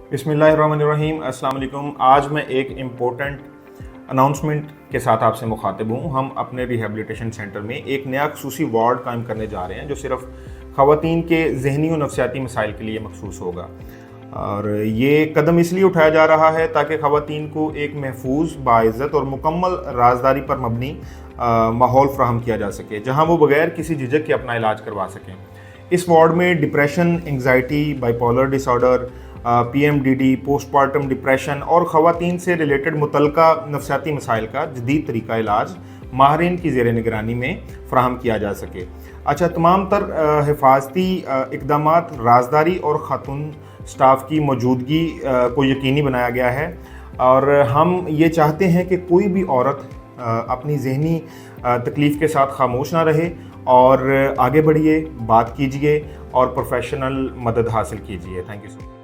बिस्मिल्लाहिर्रहमानिर्रहीम, अस्सलाम वालेकुम। आज मैं एक इम्पोर्टेंट अनाउंसमेंट के साथ आपसे मुखातिब हूँ। हम अपने रिहेबिलिटेशन सेंटर में एक नया खुसूसी वार्ड कायम करने जा रहे हैं जो सिर्फ ख़वातीन के ज़हनी और नफसियाती मसाइल के लिए मखसूस होगा। और ये कदम इसलिए उठाया जा रहा है ताकि ख़वातीन को एक महफूज, बाइज़्ज़त और मुकम्मल राजदारी पर मबनी माहौल फ्राहम किया जा सके, जहाँ वो बगैर किसी झिझक के अपना इलाज करवा सकें। इस वार्ड में depression, anxiety, bipolar disorder, PMDD, postmortem depression और ख़वातीन से रिलेटेड मुतल्लका नफसियाती मसाइल का जदीद तरीका इलाज माहिरीन की ज़ेर निगरानी में फ़राहम किया जा सके। अच्छा, तमाम तर हिफाजती इक़दामात राजदारी और ख़ातून स्टाफ की मौजूदगी को यकीनी बनाया गया है। और हम ये चाहते हैं कि कोई भी औरत अपनी ज़हनी तकलीफ़ के साथ खामोश ना रहे और आगे बढ़िए, बात कीजिए और प्रोफेशनल मदद हासिल कीजिए। Thank you so much.